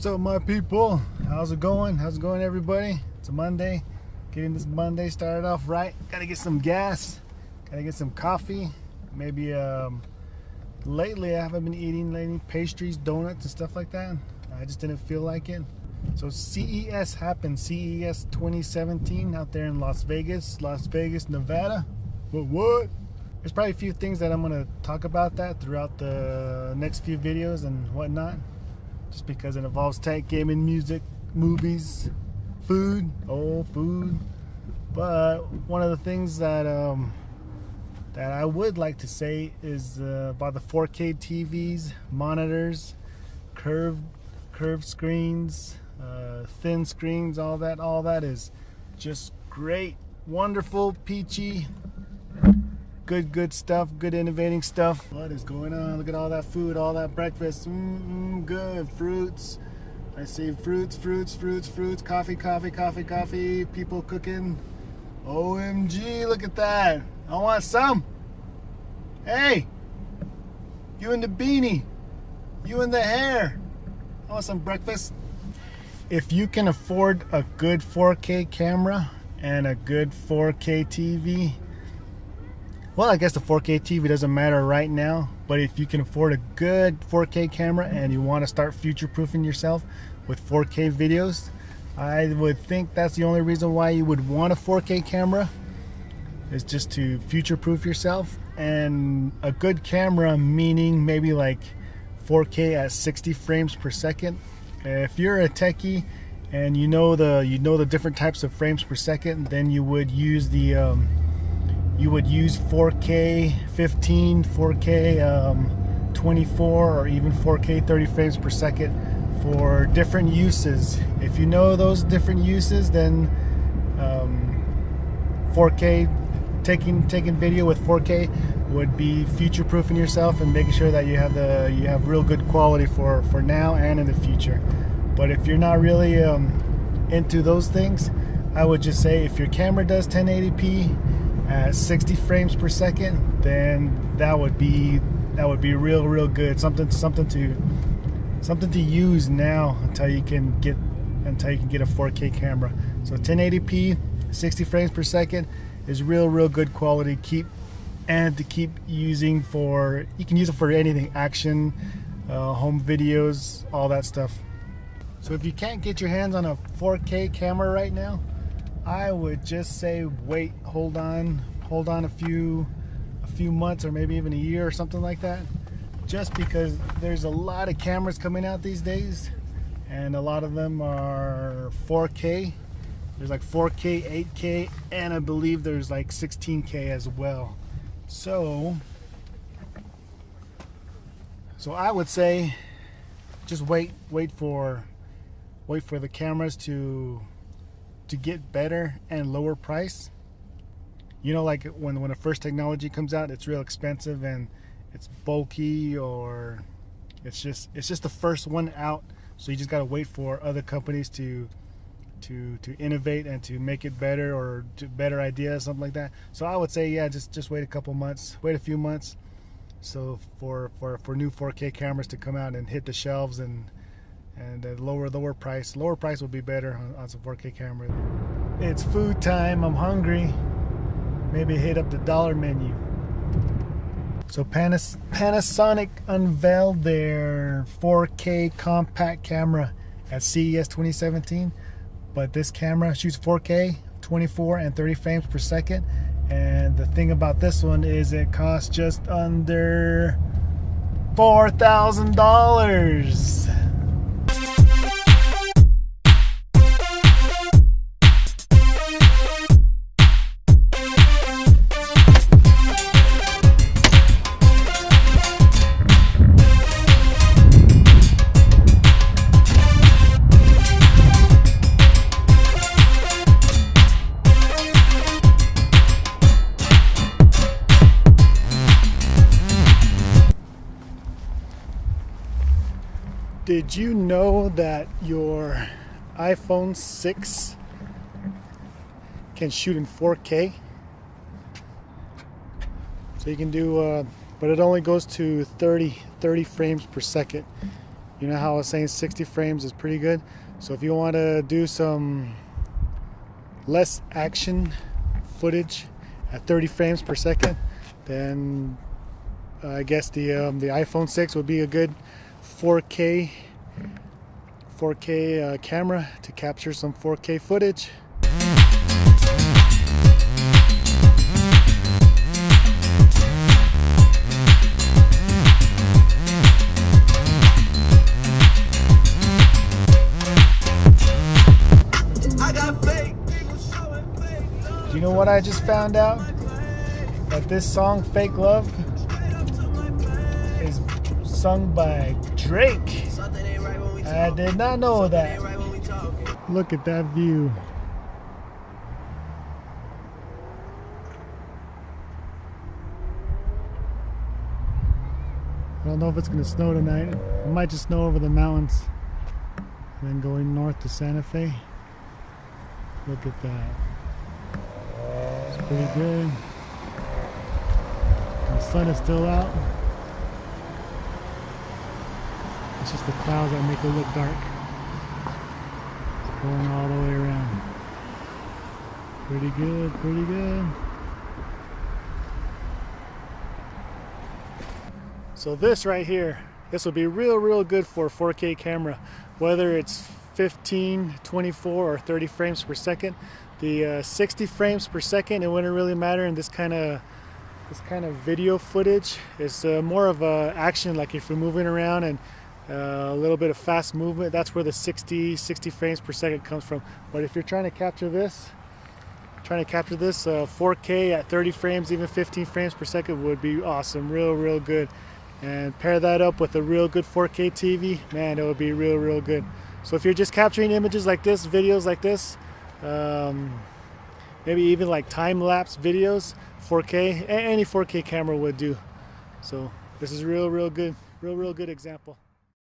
What's up, my people? How's it going? How's it going, everybody? It's a Monday. Getting this Monday started off right. Gotta get some gas. Gotta get some coffee. Maybe lately I haven't been eating any pastries, donuts, and stuff like that. I just didn't feel like it. So CES happened. CES 2017 out there in Las Vegas, Nevada. What? There's probably a few things that I'm gonna talk about that throughout the next few videos and whatnot. Just because it involves tech, gaming, music, movies, food. But one of the things that that I would like to say is about the 4K TVs, monitors, curved screens, thin screens, all that is just great, wonderful, peachy, good stuff, good innovating stuff. What is going on? Look at all that food, all that breakfast. Good fruits. I see fruits, coffee, people cooking. OMG, look at that. I want some. Hey, you in the beanie, you in the hair. I want some breakfast. If you can afford a good 4K camera and a good 4K TV, well, I guess the 4K TV doesn't matter right now, but if you can afford a good 4K camera and you want to start future-proofing yourself with 4K videos, I would think that's the only reason why you would want a 4K camera, is just to future-proof yourself. And a good camera, meaning maybe like 4K at 60 frames per second. If you're a techie and you know the different types of frames per second, then you would use the you would use 4K 15, 4K 24, or even 4K 30 frames per second for different uses. If you know those different uses, then 4K, taking video with 4K would be future-proofing yourself and making sure that you have real good quality for now and in the future. But if you're not really into those things, I would just say if your camera does 1080p at 60 frames per second, then that would be real good. Something to use now until you can get a 4K camera. So 1080p, 60 frames per second is real good quality. To keep using for, you can use it for anything, action, home videos, all that stuff. So if you can't get your hands on a 4K camera right now, I would just say wait, hold on a few months, or maybe even a year or something like that, just because there's a lot of cameras coming out these days, and a lot of them are 4K. There's like 4K, 8K, and I believe there's like 16K as well. So I would say just wait for the cameras to get better and lower price. You know, like when the first technology comes out, it's real expensive and it's bulky, or it's just the first one out. So you just gotta wait for other companies to innovate and to make it better, or to better ideas, something like that. So I would say, yeah, just wait a few months. So for new 4K cameras to come out and hit the shelves, and lower price will be better on some 4K cameras. It's food time. I'm hungry. Maybe hit up the dollar menu. So Panasonic unveiled their 4K compact camera at CES 2017. But this camera shoots 4K, 24 and 30 frames per second. And the thing about this one is it costs just under $4,000. Did you know that your iPhone 6 can shoot in 4K? So you can do, but it only goes to 30 frames per second. You know how I was saying 60 frames is pretty good? So if you want to do some less action footage at 30 frames per second, then I guess the iPhone 6 would be a good 4K camera to capture some 4K footage. You know what I just found out? That this song, Fake Love, is sung by Drake. I did not know that. Look at that view. I don't know if it's going to snow tonight. It might just snow over the mountains. And then going north to Santa Fe. Look at that. It's pretty good. The sun is still out. It's just the clouds that make it look dark. It's going all the way around. Pretty good, pretty good. So this right here, this will be real good for a 4K camera, whether it's 15, 24, or 30 frames per second. The 60 frames per second, it wouldn't really matter in this kind of video footage. It's more of a action, like if you're moving around and a little bit of fast movement, that's where the 60 frames per second comes from. But if you're trying to capture this 4K at 30 frames, even 15 frames per second would be awesome, real good. And pair that up with a real good 4K TV, man, it would be real good. So if you're just capturing images like this, videos like this, maybe even like time-lapse videos, 4K, any 4K camera would do. So this is real good example.